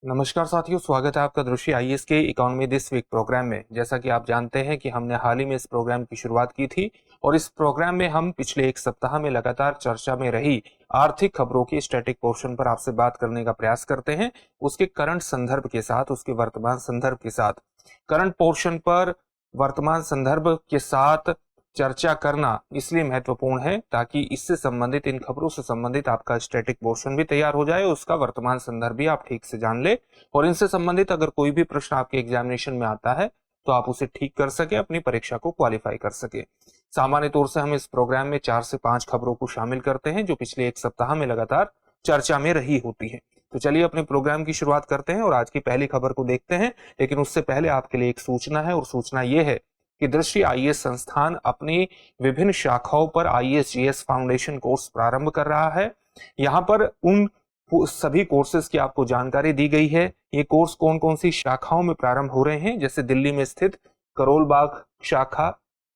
नमस्कार साथियों, स्वागत है आपका दृष्टि आईएएस के इकोनॉमी दिस वीक प्रोग्राम में। जैसा कि आप जानते हैं कि हमने हाल ही में इस प्रोग्राम की शुरुआत की थी और इस प्रोग्राम में हम पिछले एक सप्ताह में लगातार चर्चा में रही आर्थिक खबरों के स्टैटिक पोर्शन पर आपसे बात करने का प्रयास करते हैं, उसके करंट संदर्भ के साथ, उसके वर्तमान संदर्भ के साथ। करंट पोर्शन पर वर्तमान संदर्भ के साथ चर्चा करना इसलिए महत्वपूर्ण है ताकि इससे संबंधित, इन खबरों से संबंधित आपका स्टैटिक पोर्शन भी तैयार हो जाए, उसका वर्तमान संदर्भ भी आप ठीक से जान ले और इनसे संबंधित अगर कोई भी प्रश्न आपके एग्जामिनेशन में आता है तो आप उसे ठीक कर सके, अपनी परीक्षा को क्वालिफाई कर सके। सामान्य तौर से हम इस प्रोग्राम में 4 से 5 खबरों को शामिल करते हैं जो पिछले एक सप्ताह में लगातार चर्चा में रही होती है। तो चलिए अपने प्रोग्राम की शुरुआत करते हैं और आज की पहली खबर को देखते हैं। लेकिन उससे पहले आपके लिए एक सूचना है और सूचना यह है कि दृष्टि आईएएस संस्थान अपनी विभिन्न शाखाओं पर आईएएस फाउंडेशन कोर्स प्रारंभ कर रहा है। यहाँ पर उन सभी कोर्सेज की आपको जानकारी दी गई है। ये कोर्स कौन कौन सी शाखाओं में प्रारंभ हो रहे हैं, जैसे दिल्ली में स्थित करोल बाग शाखा,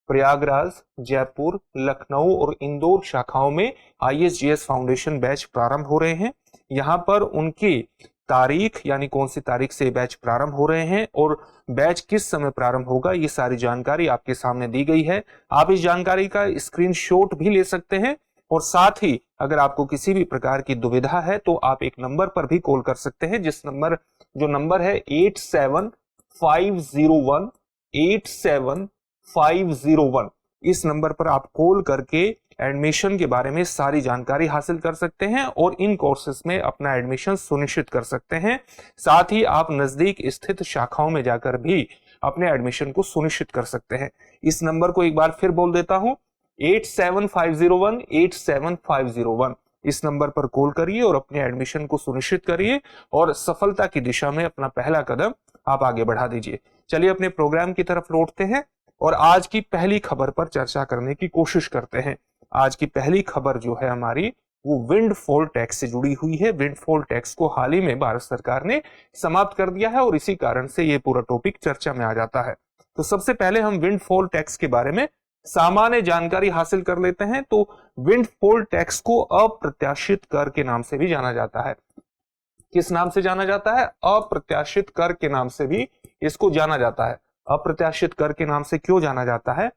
प्रयागराज, जयपुर, लखनऊ और इंदौर शाखाओं में आईएएस फाउंडेशन बैच प्रारंभ हो रहे हैं। यहाँ पर उनकी तारीख, यानी कौन सी तारीख से बैच प्रारंभ हो रहे हैं और बैच किस समय प्रारंभ होगा, ये सारी जानकारी आपके सामने दी गई है। आप इस जानकारी का स्क्रीनशॉट भी ले सकते हैं और साथ ही अगर आपको किसी भी प्रकार की दुविधा है तो आप एक नंबर पर भी कॉल कर सकते हैं, जो नंबर है 8750187501। इस नंबर पर आप कॉल करके एडमिशन के बारे में सारी जानकारी हासिल कर सकते हैं और इन कोर्सेज में अपना एडमिशन सुनिश्चित कर सकते हैं। साथ ही आप नजदीक स्थित शाखाओं में जाकर भी अपने एडमिशन को सुनिश्चित कर सकते हैं। इस नंबर को एक बार फिर बोल देता हूं, 8750187501। इस नंबर पर कॉल करिए और अपने एडमिशन को सुनिश्चित करिए और सफलता की दिशा में अपना पहला कदम आप आगे बढ़ा दीजिए। चलिए अपने प्रोग्राम की तरफ लौटते हैं और आज की पहली खबर पर चर्चा करने की कोशिश करते हैं। आज की पहली खबर जो है हमारी, वो विंडफॉल टैक्स से जुड़ी हुई है। विंडफॉल टैक्स को हाल ही में भारत सरकार ने समाप्त कर दिया है और इसी कारण से ये पूरा टॉपिक चर्चा में आ जाता है। तो सबसे पहले हम विंडफॉल टैक्स के बारे में सामान्य जानकारी हासिल कर लेते हैं। तो विंडफॉल टैक्स को अप्रत्याशित कर के नाम से भी जाना जाता है। किस नाम से जाना जाता है? अप्रत्याशित कर के नाम से भी इसको जाना जाता है। अप्रत्याशित कर के नाम से क्यों जाना जाता है?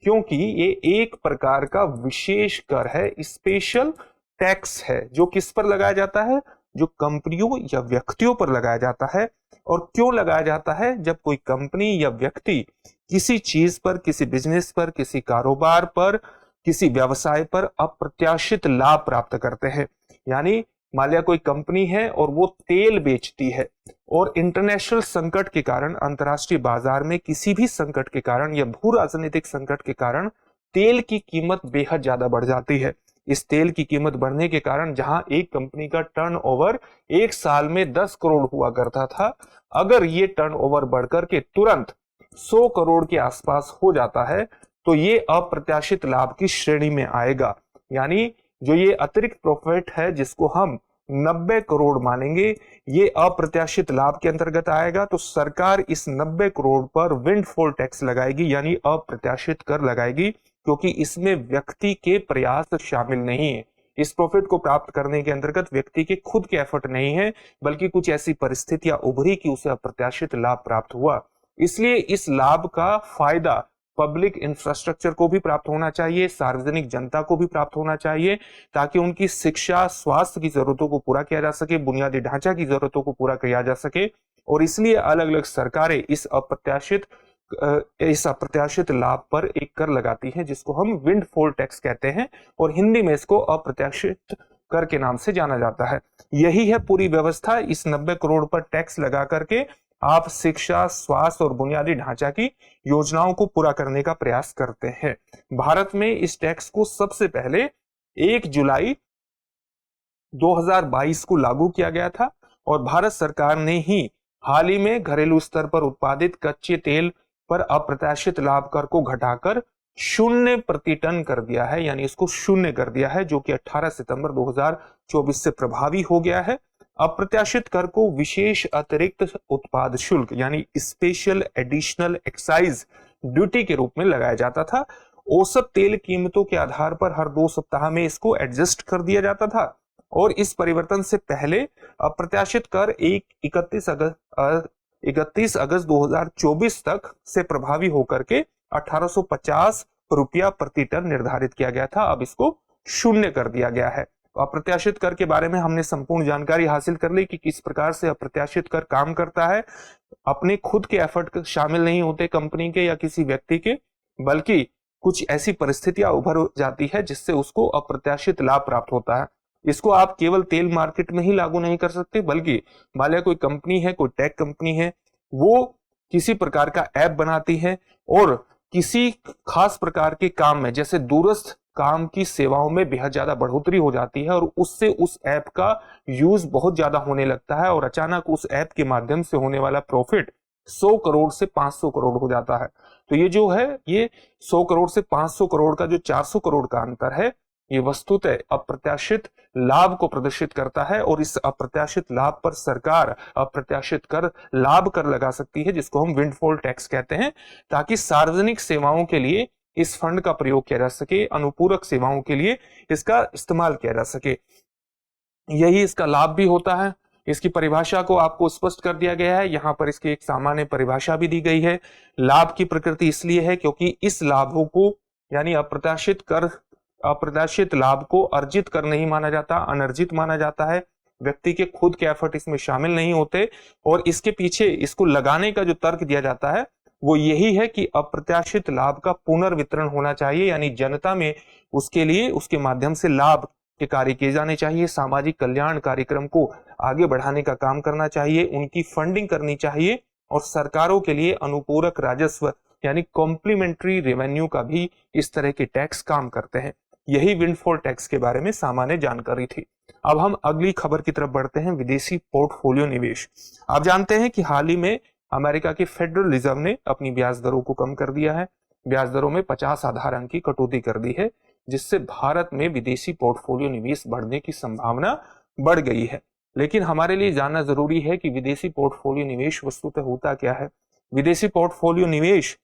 क्योंकि ये एक प्रकार का विशेष कर है, स्पेशल टैक्स है, जो किस पर लगाया जाता है? जो कंपनियों या व्यक्तियों पर लगाया जाता है। और क्यों लगाया जाता है? जब कोई कंपनी या व्यक्ति किसी चीज पर, किसी बिजनेस पर, किसी कारोबार पर, किसी व्यवसाय पर अप्रत्याशित लाभ प्राप्त करते हैं। यानी मान लिया कोई कंपनी है और वो तेल बेचती है और इंटरनेशनल संकट के कारण, अंतरराष्ट्रीय बाजार में किसी भी संकट के कारण या भू राजनीतिक संकट के कारण तेल की कीमत बेहद ज्यादा बढ़ जाती है। इस तेल की कीमत बढ़ने के कारण जहां एक कंपनी का टर्नओवर एक साल में 10 करोड़ हुआ करता था, अगर ये टर्नओवर बढ़कर के तुरंत 100 करोड़ के आसपास हो जाता है तो ये अप्रत्याशित लाभ की श्रेणी में आएगा। यानी जो ये अतिरिक्त प्रॉफिट है जिसको हम 90 करोड़ मानेंगे, ये अप्रत्याशित लाभ के अंतर्गत आएगा। तो सरकार इस 90 करोड़ पर विंडफॉल टैक्स लगाएगी, यानी अप्रत्याशित कर लगाएगी, क्योंकि इसमें व्यक्ति के प्रयास शामिल नहीं है। इस प्रॉफिट को प्राप्त करने के अंतर्गत व्यक्ति के खुद के एफर्ट नहीं है, बल्कि कुछ ऐसी परिस्थितियां उभरी कि उसे अप्रत्याशित लाभ प्राप्त हुआ। इसलिए इस लाभ का फायदा पब्लिक इंफ्रास्ट्रक्चर को भी प्राप्त होना चाहिए, सार्वजनिक जनता को भी प्राप्त होना चाहिए, ताकि उनकी शिक्षा, स्वास्थ्य की जरूरतों को पूरा किया जा सके, बुनियादी ढांचा की जरूरतों को पूरा किया जा सके। और इसलिए अलग अलग सरकारें इस अप्रत्याशित लाभ पर एक कर लगाती हैं, जिसको हम विंडफॉल टैक्स कहते हैं और हिंदी में इसको अप्रत्याशित कर के नाम से जाना जाता है। यही है पूरी व्यवस्था। इस 90 करोड़ पर टैक्स लगा करके आप शिक्षा, स्वास्थ्य और बुनियादी ढांचा की योजनाओं को पूरा करने का प्रयास करते हैं। भारत में इस टैक्स को सबसे पहले 1 जुलाई 2022 को लागू किया गया था और भारत सरकार ने ही हाल ही में घरेलू स्तर पर उत्पादित कच्चे तेल पर अप्रत्याशित लाभ कर को घटाकर 0% कर दिया है, यानी इसको 0 कर दिया है, जो कि 18 सितंबर 2024 से प्रभावी हो गया है। अप्रत्याशित कर को विशेष अतिरिक्त उत्पाद शुल्क, यानी स्पेशल एडिशनल एक्साइज ड्यूटी के रूप में लगाया जाता था। औसत तेल कीमतों के आधार पर हर 2 सप्ताह में इसको एडजस्ट कर दिया जाता था और इस परिवर्तन से पहले अप्रत्याशित कर 31 अगस्त 2024 तक से प्रभावी होकर के 1850 रुपया प्रति टन निर्धारित किया गया था। अब इसको शून्य कर दिया गया है। अप्रत्याशित कर के बारे में हमने संपूर्ण जानकारी हासिल कर ली कि किस प्रकार से अप्रत्याशित कर काम करता है। अपने खुद के एफर्ट शामिल नहीं होते कंपनी के या किसी व्यक्ति के, बल्कि कुछ ऐसी परिस्थितियां उभर जाती है जिससे उसको अप्रत्याशित लाभ प्राप्त होता है। इसको आप केवल तेल मार्केट में ही लागू नहीं कर सकते, बल्कि मान लिया कोई कंपनी है, कोई टेक कंपनी है, वो किसी प्रकार का ऐप बनाती है और किसी खास प्रकार के काम में, जैसे दूरस्थ काम की सेवाओं में बेहद ज्यादा बढ़ोतरी हो जाती है और उससे उस ऐप का यूज बहुत ज्यादा होने लगता है और अचानक उस ऐप के माध्यम से होने वाला प्रॉफिट 100 करोड़ से 500 करोड़ हो जाता है। तो ये जो है, ये 100 करोड़ से 500 करोड़ का जो 400 करोड़ का अंतर है, ये वस्तुतः अप्रत्याशित लाभ को प्रदर्शित करता है और इस अप्रत्याशित लाभ पर सरकार अप्रत्याशित कर लाभ कर लगा सकती है, जिसको हम विंडफॉल टैक्स कहते हैं, ताकि सार्वजनिक सेवाओं के लिए इस फंड का प्रयोग किया जा सके, अनुपूरक सेवाओं के लिए इसका इस्तेमाल किया जा सके। यही इसका लाभ भी होता है। इसकी परिभाषा को आपको स्पष्ट कर दिया गया है। यहां पर इसकी एक सामान्य परिभाषा भी दी गई है। लाभ की प्रकृति इसलिए है क्योंकि इस लाभों को, यानी अप्रत्याशित लाभ को अर्जित कर नहीं माना जाता, अनर्जित माना जाता है। व्यक्ति के खुद के एफर्ट इसमें शामिल नहीं होते और इसके पीछे इसको लगाने का जो तर्क दिया जाता है वो यही है कि अप्रत्याशित लाभ का पुनर्वितरण होना चाहिए, यानी जनता में उसके लिए, उसके माध्यम से लाभ के कार्य किए जाने चाहिए, सामाजिक कल्याण कार्यक्रम को आगे बढ़ाने का काम करना चाहिए, उनकी फंडिंग करनी चाहिए और सरकारों के लिए अनुपूरक राजस्व यानी कॉम्प्लीमेंट्री रेवेन्यू का भी इस तरह के टैक्स काम करते हैं। यही विंडफॉल टैक्स के बारे में सामान्य जानकारी थी। अब हम अगली खबर की तरफ बढ़ते हैं, विदेशी पोर्टफोलियो निवेश। आप जानते हैं कि हाल ही में अमेरिका के फेडरल रिजर्व ने अपनी ब्याज दरों को कम कर दिया है। ब्याज दरों में 50 आधार अंक की कटौती कर दी है, जिससे भारत में विदेशी पोर्टफोलियो निवेश बढ़ने की संभावना बढ़ गई है। लेकिन हमारे लिए जानना जरूरी है कि विदेशी पोर्टफोलियो निवेश वस्तुतः होता क्या है। विदेशी पोर्टफोलियो निवेश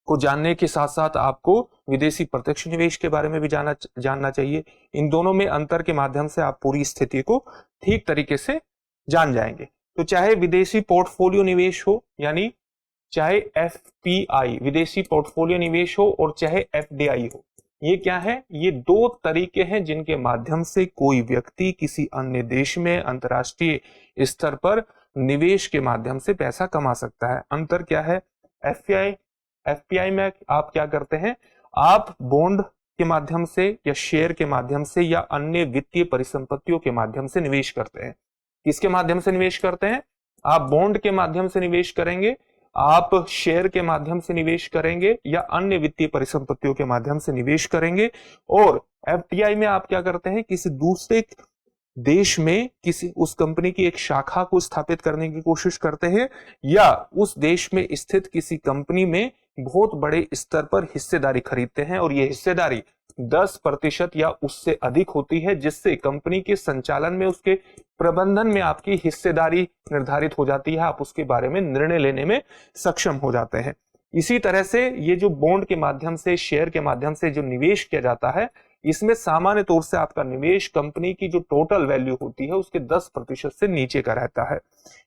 को जानने के साथ साथ आपको विदेशी प्रत्यक्ष निवेश के बारे में भी जानना चाहिए। इन दोनों में अंतर के माध्यम से आप पूरी स्थिति को ठीक तरीके से जान जाएंगे। तो चाहे विदेशी पोर्टफोलियो निवेश हो, यानी चाहे एफपीआई विदेशी पोर्टफोलियो निवेश हो और चाहे एफडीआई हो, ये क्या है? ये दो तरीके हैं जिनके माध्यम से कोई व्यक्ति किसी अन्य देश में अंतर्राष्ट्रीय स्तर पर निवेश के माध्यम से पैसा कमा सकता है। अंतर क्या है? एफपीआई में आप क्या करते हैं? आप बॉन्ड के माध्यम से या शेयर के माध्यम से या अन्य वित्तीय परिसंपत्तियों के माध्यम से निवेश करते हैं। किसके माध्यम से निवेश करते हैं? आप बॉन्ड के माध्यम से निवेश करेंगे, आप शेयर के माध्यम से निवेश करेंगे या अन्य वित्तीय परिसंपत्तियों के माध्यम से निवेश करेंगे। और एफडीआई में आप क्या करते हैं? किसी दूसरे देश में किसी उस कंपनी की एक शाखा को स्थापित करने की कोशिश करते हैं या उस देश में स्थित किसी कंपनी में बहुत बड़े स्तर पर हिस्सेदारी खरीदते हैं और ये हिस्सेदारी 10% या उससे अधिक होती है, जिससे कंपनी के संचालन में, उसके प्रबंधन में आपकी हिस्सेदारी निर्धारित हो जाती है। आप उसके बारे में निर्णय लेने में सक्षम हो जाते हैं। इसी तरह से ये जो बॉन्ड के माध्यम से, शेयर के माध्यम से जो निवेश किया जाता है, इसमें सामान्य तौर से आपका निवेश कंपनी की जो टोटल वैल्यू होती है उसके 10% से नीचे का रहता है।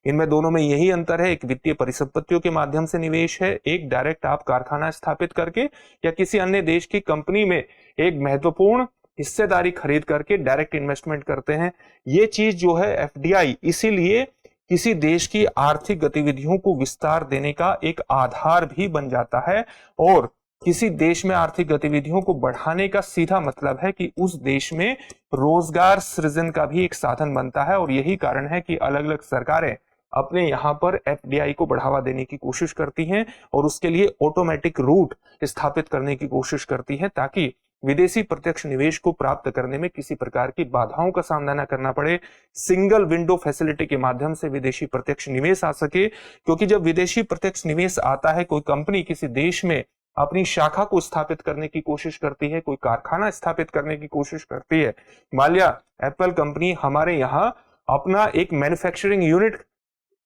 इनमें दोनों में यही अंतर है। एक वित्तीय परिसंपत्तियों के माध्यम से निवेश है, एक डायरेक्ट आप कारखाना स्थापित करके या किसी अन्य देश की कंपनी में एक महत्वपूर्ण हिस्सेदारी खरीद करके डायरेक्ट इन्वेस्टमेंट करते हैं। ये चीज जो है एफडीआई, इसीलिए किसी देश की आर्थिक गतिविधियों को विस्तार देने का एक आधार भी बन जाता है और किसी देश में आर्थिक गतिविधियों को बढ़ाने का सीधा मतलब है कि उस देश में रोजगार सृजन का भी एक साधन बनता है। और यही कारण है कि अलग अलग सरकारें अपने यहाँ पर एफडीआई को बढ़ावा देने की कोशिश करती हैं और उसके लिए ऑटोमेटिक रूट स्थापित करने की कोशिश करती हैं, ताकि विदेशी प्रत्यक्ष निवेश को प्राप्त करने में किसी प्रकार की बाधाओं का सामना न करना पड़े। सिंगल विंडो फैसिलिटी के माध्यम से विदेशी प्रत्यक्ष निवेश आ सके, क्योंकि जब विदेशी प्रत्यक्ष निवेश आता है, कोई कंपनी किसी देश में अपनी शाखा को स्थापित करने की कोशिश करती है, कोई कारखाना स्थापित करने की कोशिश करती है, मान लिया एप्पल कंपनी हमारे यहाँ अपना एक मैन्युफैक्चरिंग यूनिट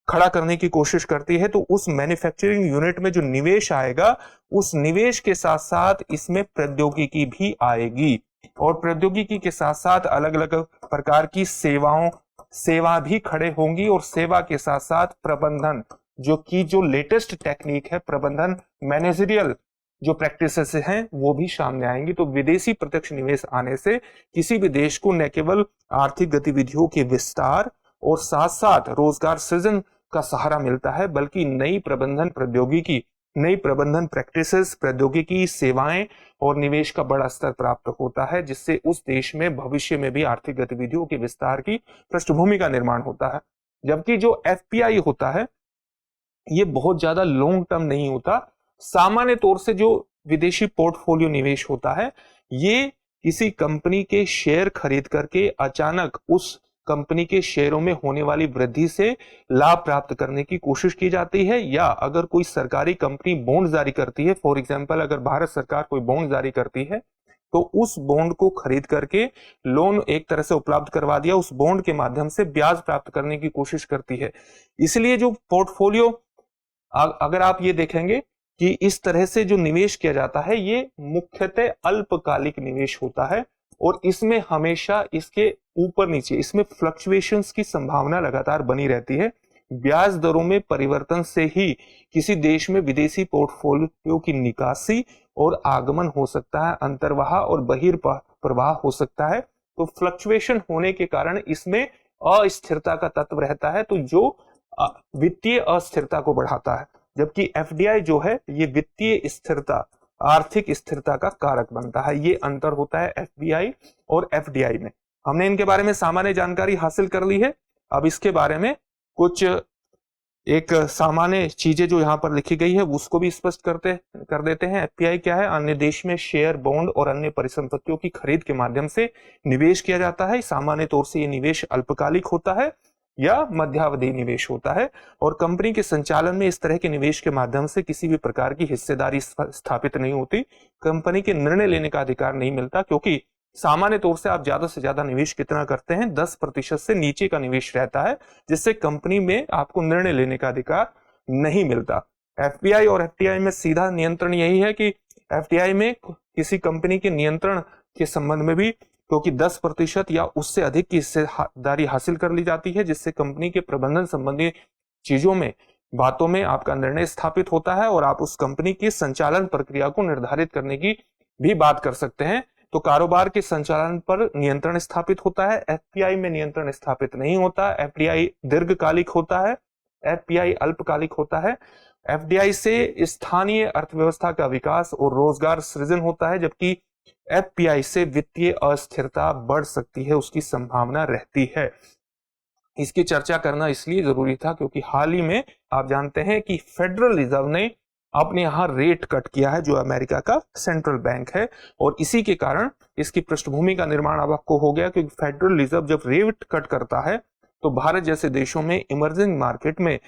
खड़ा करने की कोशिश करती है, तो उस मैन्युफैक्चरिंग यूनिट में जो निवेश आएगा, उस निवेश के साथ साथ इसमें प्रौद्योगिकी भी आएगी और प्रौद्योगिकी के साथ साथ अलग अलग प्रकार की सेवा भी खड़े होंगी और सेवा के साथ साथ प्रबंधन जो लेटेस्ट टेक्निक है, प्रबंधन मैनेजरियल जो प्रैक्टिसेस हैं वो भी सामने आएंगी। तो विदेशी प्रत्यक्ष निवेश आने से किसी भी देश को न केवल आर्थिक गतिविधियों के विस्तार और साथ साथ रोजगार सृजन का सहारा मिलता है, बल्कि नई प्रबंधन प्रौद्योगिकी, नई प्रबंधन प्रैक्टिसेस, प्रौद्योगिकी, सेवाएं और निवेश का बड़ा स्तर प्राप्त होता है, जिससे उस देश में भविष्य में भी आर्थिक गतिविधियों के विस्तार की पृष्ठभूमि का निर्माण होता है। जबकि जो एफपीआई होता है ये बहुत ज्यादा लॉन्ग टर्म नहीं होता। सामान्य तौर से जो विदेशी पोर्टफोलियो निवेश होता है ये किसी कंपनी के शेयर खरीद करके अचानक उस कंपनी के शेयरों में होने वाली वृद्धि से लाभ प्राप्त करने की कोशिश की जाती है, या अगर कोई सरकारी कंपनी बॉन्ड जारी करती है, फॉर एग्जांपल अगर भारत सरकार कोई बॉन्ड जारी करती है तो उस बॉन्ड को खरीद करके लोन एक तरह से उपलब्ध करवा दिया, उस बॉन्ड के माध्यम से ब्याज प्राप्त करने की कोशिश करती है। इसलिए जो पोर्टफोलियो अगर आप ये देखेंगे कि इस तरह से जो निवेश किया जाता है ये मुख्यतः अल्पकालिक निवेश होता है और इसमें हमेशा इसके ऊपर नीचे इसमें फ्लक्चुएशंस की संभावना लगातार बनी रहती है। ब्याज दरों में परिवर्तन से ही किसी देश में विदेशी पोर्टफोलियो की निकासी और आगमन हो सकता है, अंतर्वाह और बहिर्प्रवाह हो सकता है। तो फ्लक्चुएशन होने के कारण इसमें अस्थिरता का तत्व रहता है, तो जो वित्तीय अस्थिरता को बढ़ाता है, जबकि एफडीआई जो है ये वित्तीय स्थिरता, आर्थिक स्थिरता का कारक बनता है। ये अंतर होता है एफबीआई और एफडीआई में। हमने इनके बारे में सामान्य जानकारी हासिल कर ली है। अब इसके बारे में कुछ एक सामान्य चीजें जो यहाँ पर लिखी गई है उसको भी स्पष्ट कर देते हैं। एफपीआई क्या है? अन्य देश में शेयर, बॉन्ड और अन्य परिसंपत्तियों की खरीद के माध्यम से निवेश किया जाता है। सामान्य तौर से ये निवेश अल्पकालिक होता है या मध्यावधि निवेश होता है और कंपनी के संचालन में इस तरह के निवेश के माध्यम से किसी भी प्रकार की हिस्सेदारी स्थापित नहीं होती। कंपनी के निर्णय लेने का अधिकार नहीं मिलता, क्योंकि सामान्य तौर से आप ज्यादा से ज्यादा निवेश कितना करते हैं? 10% से नीचे का निवेश रहता है, जिससे कंपनी में आपको निर्णय लेने का अधिकार नहीं मिलता। एफपीआई और एफटीआई में सीधा नियंत्रण यही है कि एफटीआई में किसी कंपनी के नियंत्रण के संबंध में भी क्योंकि 10% या उससे अधिक की हिस्सेदारी हासिल कर ली जाती है, जिससे कंपनी के प्रबंधन संबंधी चीजों में, बातों में आपका निर्णय स्थापित होता है और आप उस कंपनी की संचालन प्रक्रिया को निर्धारित करने की भी बात कर सकते हैं। तो कारोबार के संचालन पर नियंत्रण स्थापित होता है। एफपीआई में नियंत्रण स्थापित नहीं होता। एफडीआई दीर्घकालिक होता है, एफपीआई अल्पकालिक होता है। एफडीआई से स्थानीय अर्थव्यवस्था का विकास और रोजगार सृजन होता है, जबकि एफपीआई से वित्तीय अस्थिरता बढ़ सकती है, उसकी संभावना रहती है। इसकी चर्चा करना इसलिए जरूरी था क्योंकि हाल ही में आप जानते हैं कि फेडरल रिजर्व ने अपने यहाँ रेट कट किया है, जो अमेरिका का सेंट्रल बैंक है, और इसी के कारण इसकी पृष्ठभूमि का निर्माण अब आपको हो गया, क्योंकि फेडरल रिजर्व जब रेट कट करता है तो भारत जैसे देशों में इमर्जिंग मार्केट में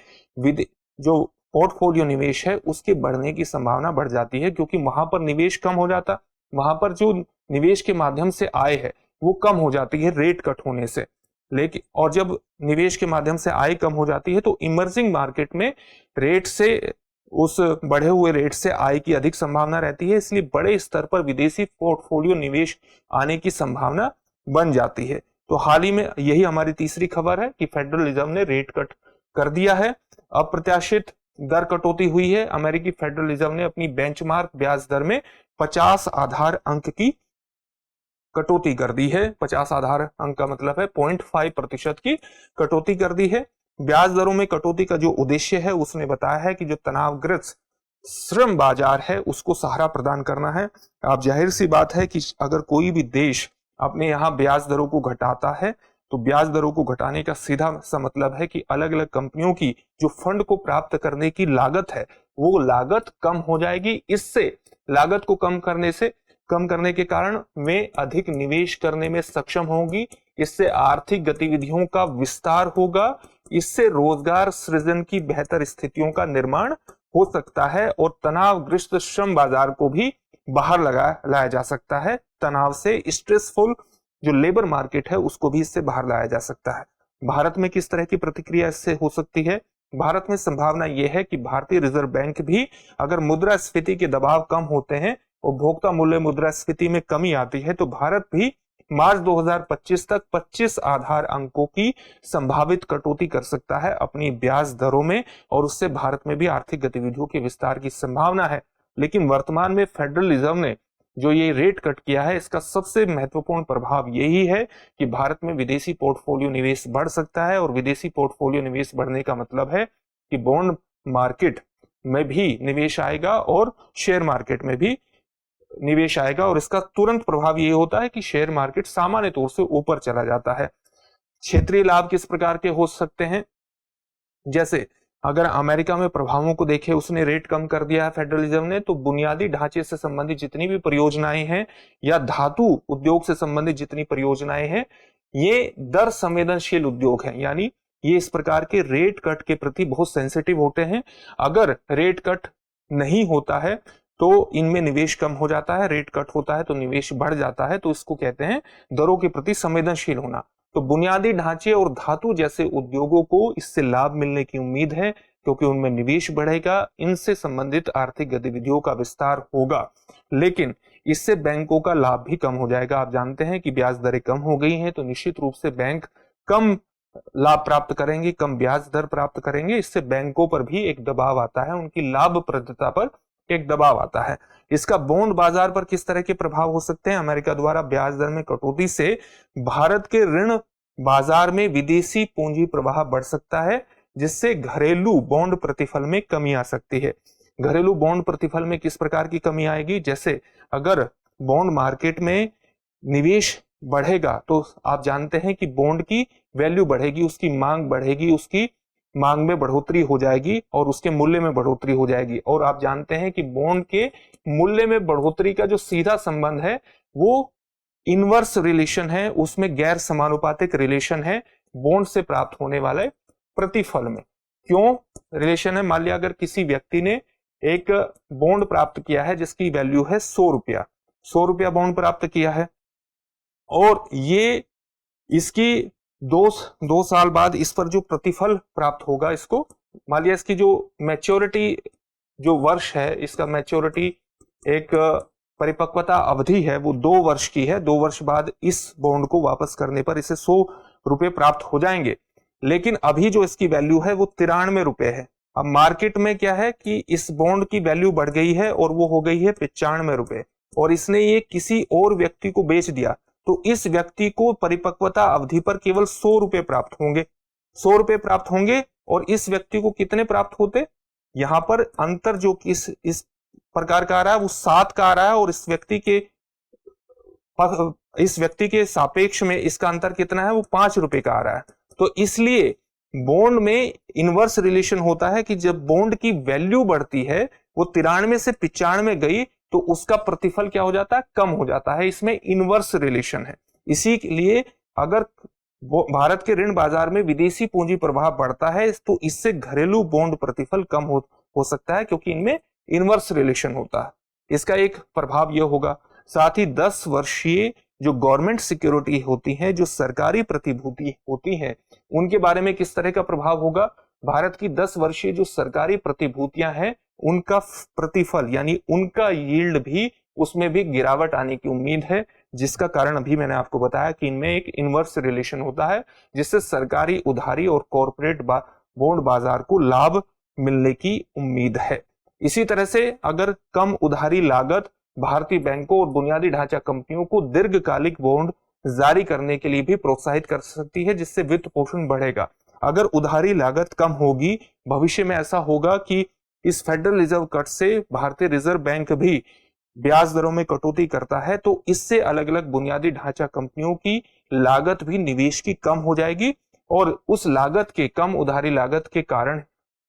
जो पोर्टफोलियो निवेश है उसके बढ़ने की संभावना बढ़ जाती है, क्योंकि वहां पर निवेश कम हो जाता, वहां पर जो निवेश के माध्यम से आय है वो कम हो जाती है रेट कट होने से। लेकिन और जब निवेश के माध्यम से आय कम हो जाती है तो इमर्जिंग मार्केट में रेट से, उस बढ़े हुए रेट से आय की अधिक संभावना रहती है, इसलिए बड़े स्तर पर विदेशी पोर्टफोलियो निवेश आने की संभावना बन जाती है। तो हाल ही में यही हमारी तीसरी खबर है कि फेडरल रिजर्व ने रेट कट कर दिया है। अप्रत्याशित दर कटौती हुई है। अमेरिकी फेडरल रिजर्व ने अपनी बेंचमार्क ब्याज दर में 50 आधार अंक की कटौती कर दी है। 50 आधार अंक का मतलब है 0.5% की कटौती कर दी है। ब्याज दरों में कटौती का जो उद्देश्य है उसने बताया है कि जो तनावग्रस्त श्रम बाजार है उसको सहारा प्रदान करना है। अब जाहिर सी बात है कि अगर कोई भी देश अपने यहाँ ब्याज दरों को घटाता है तो ब्याज दरों को घटाने का सीधा सा मतलब है कि अलग अलग कंपनियों की जो फंड को प्राप्त करने की लागत है वो लागत कम हो जाएगी। इससे लागत को कम करने के कारण वे अधिक निवेश करने में सक्षम होंगी। इससे आर्थिक गतिविधियों का विस्तार होगा, इससे रोजगार सृजन की बेहतर स्थितियों का निर्माण हो सकता है और तनावग्रस्त श्रम बाजार को भी बाहर लाया जा सकता है। तनाव से, स्ट्रेसफुल जो लेबर मार्केट है उसको भी इससे बाहर लाया जा सकता है। भारत में किस तरह की प्रतिक्रिया इससे हो सकती है? भारत में संभावना यह है कि भारतीय रिजर्व बैंक भी अगर मुद्रास्फीति के दबाव कम होते हैं, उपभोक्ता मूल्य मुद्रास्फीति में कमी आती है, तो भारत भी मार्च 2025 तक 25 आधार अंकों की संभावित कटौती कर सकता है अपनी ब्याज दरों में, और उससे भारत में भी आर्थिक गतिविधियों के विस्तार की संभावना है। लेकिन वर्तमान में फेडरल रिजर्व ने जो ये रेट कट किया है, इसका सबसे महत्वपूर्ण प्रभाव यही है कि भारत में विदेशी पोर्टफोलियो निवेश बढ़ सकता है, और विदेशी पोर्टफोलियो निवेश बढ़ने का मतलब है कि बॉन्ड मार्केट में भी निवेश आएगा और शेयर मार्केट में भी निवेश आएगा, और इसका तुरंत प्रभाव ये होता है कि शेयर मार्केट सामान्य तौर से ऊपर चला जाता है। क्षेत्रीय लाभ किस प्रकार के हो सकते हैं? जैसे अगर अमेरिका में प्रभावों को देखें, उसने रेट कम कर दिया है फेडरल रिजर्व ने, तो बुनियादी ढांचे से संबंधित जितनी भी परियोजनाएं हैं या धातु उद्योग से संबंधित जितनी परियोजनाएं हैं, ये दर संवेदनशील उद्योग हैं, यानी ये इस प्रकार के रेट कट के प्रति बहुत सेंसिटिव होते हैं। अगर रेट कट नहीं होता है तो इनमें निवेश कम हो जाता है, रेट कट होता है तो निवेश बढ़ जाता है, तो इसको कहते हैं दरों के प्रति संवेदनशील होना। तो बुनियादी ढांचे और धातु जैसे उद्योगों को इससे लाभ मिलने की उम्मीद है, क्योंकि उनमें निवेश बढ़ेगा, इनसे संबंधित आर्थिक गतिविधियों का विस्तार होगा। लेकिन इससे बैंकों का लाभ भी कम हो जाएगा। आप जानते हैं कि ब्याज दरें कम हो गई हैं, तो निश्चित रूप से बैंक कम लाभ प्राप्त करेंगे, कम ब्याज दर प्राप्त करेंगे। इससे बैंकों पर भी एक दबाव आता है, उनकी लाभप्रदता पर एक दबाव आता है। इसका बॉन्ड बाजार पर किस तरह के प्रभाव हो सकते हैं? अमेरिका द्वारा ब्याज दर में कटौती से भारत के ऋण बाजार में विदेशी पूंजी प्रवाह बढ़ सकता है, जिससे घरेलू बॉन्ड प्रतिफल में कमी आ सकती है। घरेलू बॉन्ड प्रतिफल में किस प्रकार की कमी आएगी? जैसे अगर बॉन्ड मार्केट में निवेश बढ़ेगा तो आप जानते हैं कि बॉन्ड की वैल्यू बढ़ेगी, उसकी मांग बढ़ेगी, उसकी मांग में बढ़ोतरी हो जाएगी और उसके मूल्य में बढ़ोतरी हो जाएगी। और आप जानते हैं कि बॉन्ड के मूल्य में बढ़ोतरी का जो सीधा संबंध है वो इनवर्स रिलेशन है, उसमें गैर समानुपातिक रिलेशन है बॉन्ड से प्राप्त होने वाले प्रतिफल में। क्यों रिलेशन है? मान लिया अगर किसी व्यक्ति ने एक बॉन्ड प्राप्त किया है जिसकी वैल्यू है 100 रुपया, 100 रुपया बॉन्ड प्राप्त किया है, और ये इसकी दो साल बाद इस पर जो प्रतिफल प्राप्त होगा, इसको मान लिया इसकी जो मैच्योरिटी जो वर्ष है, इसका मैच्योरिटी एक परिपक्वता अवधि है वो 2 वर्ष की है। 2 वर्ष बाद इस बॉन्ड को वापस करने पर इसे 100 रुपए प्राप्त हो जाएंगे। लेकिन अभी जो इसकी वैल्यू है वो 93 रुपए है। अब मार्केट में क्या है कि इस बॉन्ड की वैल्यू बढ़ गई है और वो हो गई है 95 रुपए, और इसने ये किसी और व्यक्ति को बेच दिया, तो इस व्यक्ति को परिपक्वता अवधि पर केवल 100 रुपए प्राप्त होंगे, 100 रुपए प्राप्त होंगे। और इस व्यक्ति को कितने प्राप्त होते? यहां पर अंतर जो इस प्रकार का आ रहा है वो 7 का आ रहा है, और इस व्यक्ति के सापेक्ष में इसका अंतर कितना है? वो 5 रुपए का आ रहा है। तो इसलिए बॉन्ड में इनवर्स रिलेशन होता है कि जब बॉन्ड की वैल्यू बढ़ती है, वो 93 से 95 गई, तो उसका प्रतिफल क्या हो जाता है? कम हो जाता है। इसमें इनवर्स रिलेशन है। इसी के लिए अगर भारत के ऋण बाजार में विदेशी पूंजी प्रवाह बढ़ता है तो इससे घरेलू बॉन्ड प्रतिफल कम हो सकता है, क्योंकि इनमें इनवर्स रिलेशन होता है। इसका एक प्रभाव यह होगा। साथ ही 10 वर्षीय जो गवर्नमेंट सिक्योरिटी होती हैं, जो सरकारी प्रतिभूति होती हैं, उनके बारे में किस तरह का प्रभाव होगा? भारत की 10 वर्षीय जो सरकारी प्रतिभूतियां हैं, उनका प्रतिफल यानी उनका यील्ड भी, उसमें भी गिरावट आने की उम्मीद है, जिसका कारण अभी मैंने आपको बताया कि इनमें एक इनवर्स रिलेशन होता है, जिससे सरकारी उधारी और कॉर्पोरेट बॉन्ड बाजार को लाभ मिलने की उम्मीद है। इसी तरह से अगर कम उधारी लागत भारतीय बैंकों और बुनियादी ढांचा कंपनियों को दीर्घकालिक बॉन्ड जारी करने के लिए भी प्रोत्साहित कर सकती है, जिससे वित्त पोषण बढ़ेगा। अगर उधारी लागत कम होगी, भविष्य में ऐसा होगा कि इस फेडरल रिजर्व कट से भारतीय रिजर्व बैंक भी ब्याज दरों में कटौती करता है, तो इससे अलग अलग बुनियादी ढांचा कंपनियों की लागत भी निवेश की कम हो जाएगी, और उस लागत के कम उधारी लागत के कारण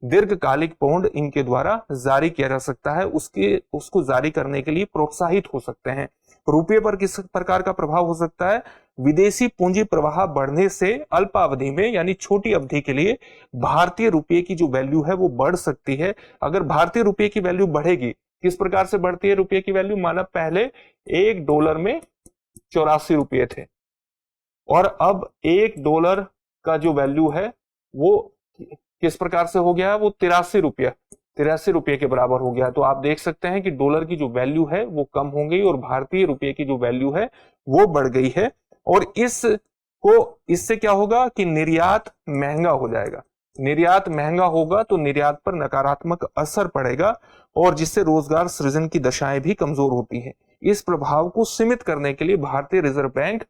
दीर्घकालिक बॉन्ड इनके द्वारा जारी किया जा सकता है, उसको जारी करने के लिए प्रोत्साहित हो सकते हैं। रुपये पर किस प्रकार का प्रभाव हो सकता है? विदेशी पूंजी प्रवाह बढ़ने से अल्पावधि में यानी छोटी अवधि के लिए भारतीय रुपये की जो वैल्यू है वो बढ़ सकती है। अगर भारतीय रुपये की वैल्यू बढ़ेगी, किस प्रकार से बढ़ती है रुपये की वैल्यू? माना पहले $1 में 84 रुपये थे, और अब $1 का जो वैल्यू है वो किस प्रकार से हो गया है? वो 83 रुपया ₹83 के बराबर हो गया। तो आप देख सकते हैं कि डॉलर की जो वैल्यू है वो कम हो गई और भारतीय रुपये की जो वैल्यू है वो बढ़ गई है। और इससे क्या होगा कि निर्यात महंगा हो जाएगा। निर्यात महंगा होगा तो निर्यात पर नकारात्मक असर पड़ेगा और जिससे रोजगार सृजन की दशाएं भी कमजोर होती हैं। इस प्रभाव को सीमित करने के लिए भारतीय रिजर्व बैंक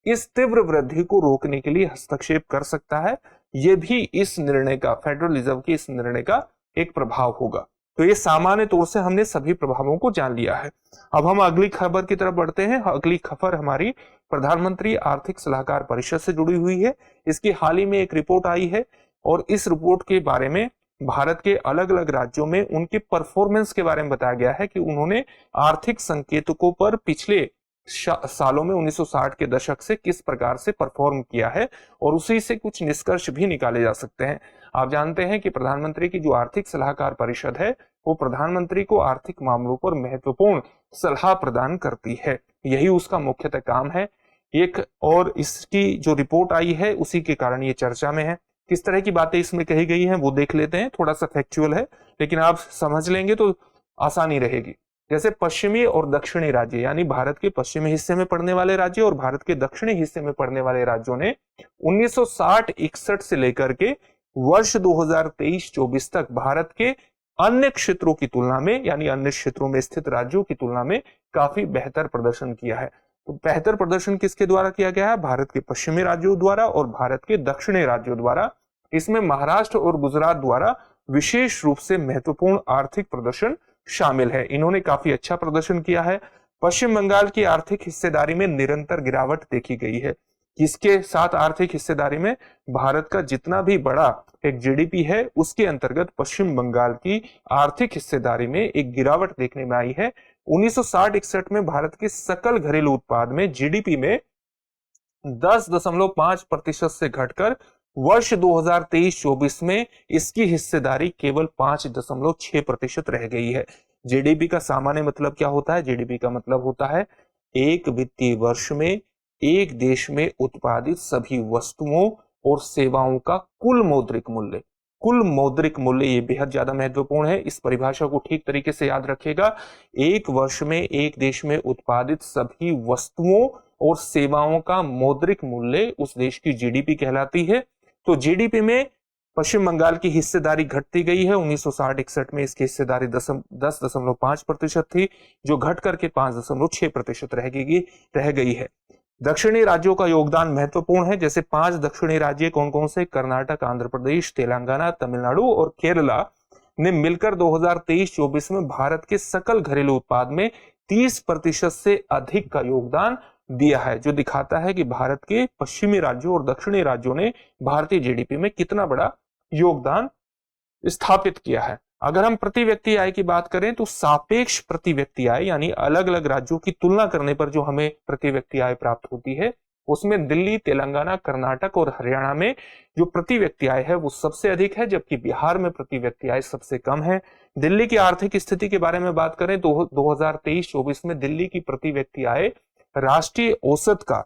इस तीव्र वृद्धि को रोकने के लिए हस्तक्षेप कर सकता है। यह भी इस निर्णय का, फेडरल रिजर्व के इस निर्णय का एक प्रभाव होगा। तो ये सामान्य तौर से हमने सभी प्रभावों को जान लिया है। अब हम अगली खबर की तरफ बढ़ते हैं। अगली खबर हमारी प्रधानमंत्री आर्थिक सलाहकार परिषद से जुड़ी हुई है। इसकी हाल ही में एक रिपोर्ट आई है और इस रिपोर्ट के बारे में भारत के अलग अलग राज्यों में उनके परफॉर्मेंस के बारे में बताया गया है कि उन्होंने आर्थिक संकेतकों पर पिछले सालों में 1960 के दशक से किस प्रकार से परफॉर्म किया है और उसी से कुछ निष्कर्ष भी निकाले जा सकते हैं। आप जानते हैं कि प्रधानमंत्री की जो आर्थिक सलाहकार परिषद है वो प्रधानमंत्री को आर्थिक मामलों पर महत्वपूर्ण सलाह प्रदान करती है। यही उसका मुख्यतः काम है। और इसकी जो रिपोर्ट आई है उसी के कारण ये चर्चा में है। किस तरह की बातें इसमें कही गई हैं वो देख लेते हैं। थोड़ा सा फैक्चुअल है लेकिन आप समझ लेंगे तो आसानी रहेगी। जैसे पश्चिमी और दक्षिणी राज्य, यानी भारत के पश्चिमी हिस्से में पड़ने वाले राज्य और भारत के दक्षिणी हिस्से में पड़ने वाले राज्यों ने 1960-61 से लेकर के वर्ष 2023-24 तक भारत के अन्य क्षेत्रों की तुलना में, यानी अन्य क्षेत्रों में स्थित राज्यों की तुलना में काफी बेहतर प्रदर्शन किया है। तो बेहतर प्रदर्शन किसके द्वारा किया गया है? भारत के पश्चिमी राज्यों द्वारा और भारत के दक्षिणी राज्यों द्वारा। इसमें महाराष्ट्र और गुजरात द्वारा विशेष रूप से महत्वपूर्ण आर्थिक प्रदर्शन शामिल है। इन्होंने काफी अच्छा प्रदर्शन किया है। पश्चिम बंगाल की आर्थिक हिस्सेदारी में निरंतर गिरावट देखी गई है। इसके साथ आर्थिक हिस्सेदारी में भारत का जितना भी बड़ा एक जीडीपी है उसके अंतर्गत पश्चिम बंगाल की आर्थिक हिस्सेदारी में एक गिरावट देखने में आई है। 1960-61 में भारत के सकल घरेलू उत्पाद में जीडीपी में 10.5% से घटकर वर्ष 2023-24 में इसकी हिस्सेदारी केवल 5.6% रह गई है। जीडीपी का सामान्य मतलब क्या होता है? जीडीपी का मतलब होता है एक वित्तीय वर्ष में एक देश में उत्पादित सभी वस्तुओं और सेवाओं का कुल मौद्रिक मूल्य। कुल मौद्रिक मूल्य ये बेहद ज्यादा महत्वपूर्ण है। इस परिभाषा को ठीक तरीके से याद रखिएगा। एक वर्ष में एक देश में उत्पादित सभी वस्तुओं और सेवाओं का मौद्रिक मूल्य उस देश की जीडीपी कहलाती है। तो जीडीपी में पश्चिम बंगाल की हिस्सेदारी घटती गई है। 1960-61 में इसकी हिस्सेदारी 10.5% थी, जो घट करके 5.6% रह गई है। दक्षिणी राज्यों का योगदान महत्वपूर्ण है। जैसे 5 दक्षिणी राज्य कौन कौन से? कर्नाटक, आंध्र प्रदेश, तेलंगाना, तमिलनाडु और केरला ने मिलकर 2023-24 में भारत के सकल घरेलू उत्पाद में 30% से अधिक का योगदान दिया है, जो दिखाता है कि भारत के पश्चिमी राज्यों और दक्षिणी राज्यों ने भारतीय जीडीपी में कितना बड़ा योगदान स्थापित किया है। अगर हम प्रति व्यक्ति आय की बात करें तो सापेक्ष प्रति व्यक्ति आय, यानी अलग अलग राज्यों की तुलना करने पर जो हमें प्रति व्यक्ति आय प्राप्त होती है, उसमें दिल्ली, तेलंगाना, कर्नाटक और हरियाणा में जो प्रति व्यक्ति आय है वो सबसे अधिक है, जबकि बिहार में प्रति व्यक्ति आय सबसे कम है। दिल्ली की आर्थिक स्थिति के बारे में बात करें तो 2023-24 में दिल्ली की प्रति व्यक्ति आय राष्ट्रीय औसत का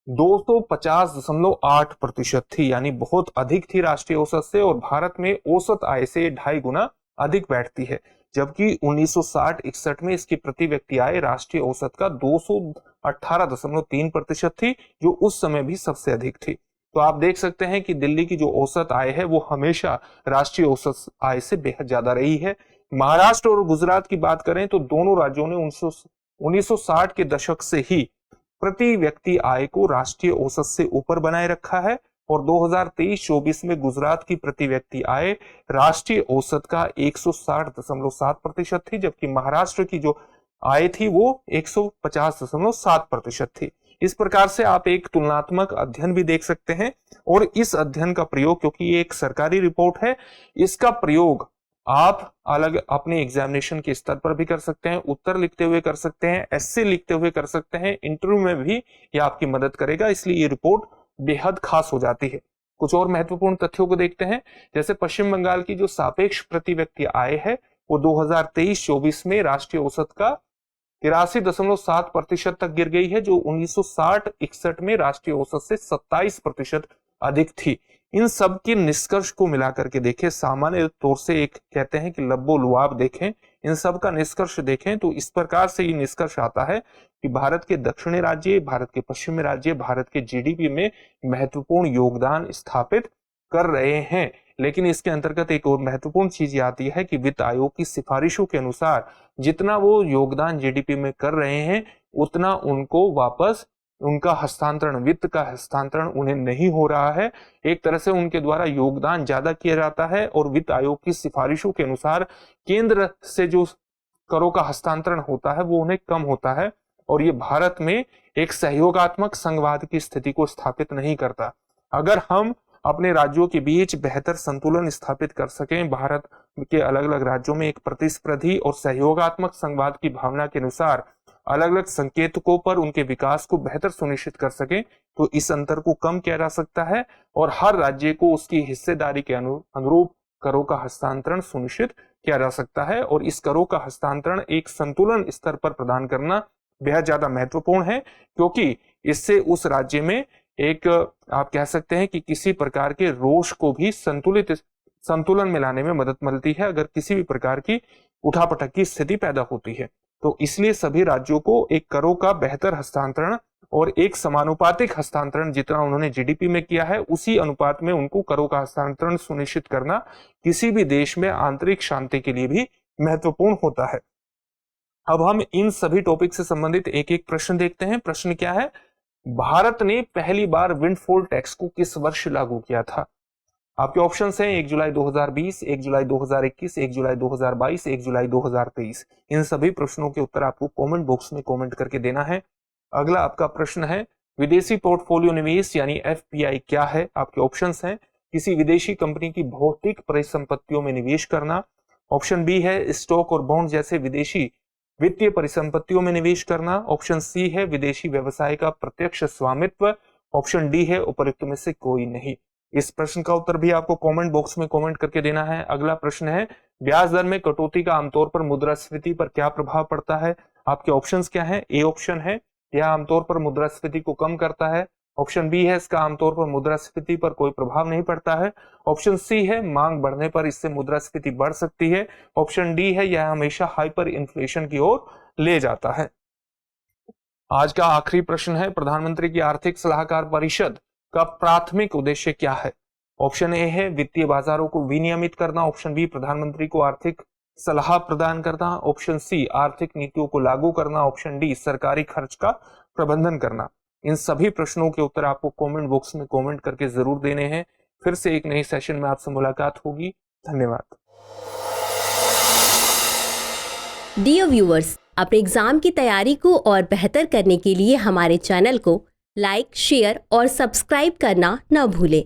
250.8% थी, यानी बहुत अधिक थी राष्ट्रीय औसत से। और भारत में औसत आय से 2.5 गुना अधिक बैठती है, जबकि 1960-61 में इसकी प्रति व्यक्ति आय राष्ट्रीय औसत का 218.3% थी, जो उस समय भी सबसे अधिक थी। तो आप देख सकते हैं कि दिल्ली की जो औसत आय है वो हमेशा राष्ट्रीय औसत आय से बेहद ज्यादा रही है। महाराष्ट्र और गुजरात की बात करें तो दोनों राज्यों ने 1960 के दशक से ही प्रति व्यक्ति आय को राष्ट्रीय औसत से ऊपर बनाए रखा है। और 2023-24 में गुजरात की प्रति व्यक्ति आय राष्ट्रीय औसत का 160.7% थी, जबकि महाराष्ट्र की जो आय थी वो 150.7% थी। इस प्रकार से आप एक तुलनात्मक अध्ययन भी देख सकते हैं। और इस अध्ययन का प्रयोग, क्योंकि ये एक सरकारी रिपोर्ट है, इसका प्रयोग आप अलग अपने एग्जामिनेशन के स्तर पर भी कर सकते हैं, उत्तर लिखते हुए कर सकते हैं, एस्से लिखते हुए कर सकते हैं, इंटरव्यू में भी ये आपकी मदद करेगा। इसलिए ये रिपोर्ट बेहद खास हो जाती है। कुछ और महत्वपूर्ण तथ्यों को देखते हैं। जैसे पश्चिम बंगाल की जो सापेक्ष प्रति व्यक्ति आय है वो 2023-24 में राष्ट्रीय औसत का 83.7% तक गिर गई है, जो 1960-61 में राष्ट्रीय औसत से 27% अधिक थी। इन सब के निष्कर्ष को मिलाकर के देखें, सामान्य तौर से एक कहते हैं कि लब्बो लुआब देखें, इन सब का निष्कर्ष देखें तो इस प्रकार से ये निष्कर्ष आता है कि भारत के दक्षिणी राज्य, भारत के पश्चिमी राज्य भारत के जीडीपी में महत्वपूर्ण योगदान स्थापित कर रहे हैं। लेकिन इसके अंतर्गत एक और महत्वपूर्ण चीज आती है कि वित्त आयोग की सिफारिशों के अनुसार जितना वो योगदान जीडीपी में कर रहे हैं उतना उनको वापस उनका हस्तांतरण, वित्त का हस्तांतरण उन्हें नहीं हो रहा है। एक तरह से उनके द्वारा योगदान ज्यादा किया जाता है और वित्त आयोग की सिफारिशों के अनुसार केंद्र से जो करों का हस्तांतरण होता है वो उन्हें कम होता है और ये भारत में एक सहयोगात्मक संघवाद की स्थिति को स्थापित नहीं करता। अगर हम अपने राज्यों के बीच बेहतर संतुलन स्थापित कर सकें, भारत के अलग अलग राज्यों में एक प्रतिस्पर्धी और सहयोगात्मक संघवाद की भावना के अनुसार अलग अलग संकेतकों पर उनके विकास को बेहतर सुनिश्चित कर सकें, तो इस अंतर को कम किया जा सकता है और हर राज्य को उसकी हिस्सेदारी के अनुरूप करों का हस्तांतरण सुनिश्चित किया जा सकता है। और इस करों का हस्तांतरण एक संतुलन स्तर पर प्रदान करना बेहद ज्यादा महत्वपूर्ण है, क्योंकि इससे उस राज्य में एक आप कह सकते हैं कि किसी प्रकार के रोष को भी संतुलन में लाने में मदद मिलती है अगर किसी भी प्रकार की उठापटक की स्थिति पैदा होती है। तो इसलिए सभी राज्यों को एक करों का बेहतर हस्तांतरण और एक समानुपातिक हस्तांतरण जितना उन्होंने जीडीपी में किया है उसी अनुपात में उनको करों का हस्तांतरण सुनिश्चित करना किसी भी देश में आंतरिक शांति के लिए भी महत्वपूर्ण होता है। अब हम इन सभी टॉपिक से संबंधित एक एक प्रश्न देखते हैं। प्रश्न क्या है, भारत ने पहली बार विंडफॉल टैक्स को किस वर्ष लागू किया था? आपके ऑप्शंस हैं 1 जुलाई 2020, 1 जुलाई 2021, 1 जुलाई 2022, 1 जुलाई 2023। इन सभी प्रश्नों के उत्तर आपको कमेंट बॉक्स में कमेंट करके देना है। अगला आपका प्रश्न है, विदेशी पोर्टफोलियो निवेश यानी एफपीआई क्या है? आपके ऑप्शंस हैं किसी विदेशी कंपनी की भौतिक परिसंपत्तियों में निवेश करना, ऑप्शन बी है स्टॉक और बॉन्ड जैसे विदेशी वित्तीय परिसंपत्तियों में निवेश करना, ऑप्शन सी है विदेशी व्यवसाय का प्रत्यक्ष स्वामित्व, ऑप्शन डी है उपरोक्त में से कोई नहीं। इस प्रश्न का उत्तर भी आपको कमेंट बॉक्स में कमेंट करके देना है। अगला प्रश्न है, ब्याज दर में कटौती का आमतौर पर मुद्रास्फीति पर क्या प्रभाव पड़ता है? आपके ऑप्शंस क्या हैं? ए ऑप्शन है यह आमतौर पर मुद्रास्फीति को कम करता है, ऑप्शन बी है इसका आमतौर पर मुद्रास्फीति पर कोई प्रभाव नहीं पड़ता है, ऑप्शन सी है मांग बढ़ने पर इससे मुद्रास्फीति बढ़ सकती है, ऑप्शन डी है यह हमेशा हाइपर इन्फ्लेशन की ओर ले जाता है। आज का आखिरी प्रश्न है, प्रधानमंत्री की आर्थिक सलाहकार परिषद का प्राथमिक उद्देश्य क्या है? ऑप्शन ए है वित्तीय बाजारों को विनियमित करना, ऑप्शन बी प्रधानमंत्री को आर्थिक सलाह प्रदान करना, ऑप्शन सी आर्थिक नीतियों को लागू करना, ऑप्शन डी सरकारी खर्च का प्रबंधन करना। इन सभी प्रश्नों के उत्तर आपको कमेंट बॉक्स में कमेंट करके जरूर देने हैं। फिर से एक नई सेशन में आपसे मुलाकात होगी। धन्यवाद। डियर व्यूअर्स, अपने एग्जाम की तैयारी को और बेहतर करने के लिए हमारे चैनल को लाइक, शेयर और सब्सक्राइब करना न भूलें।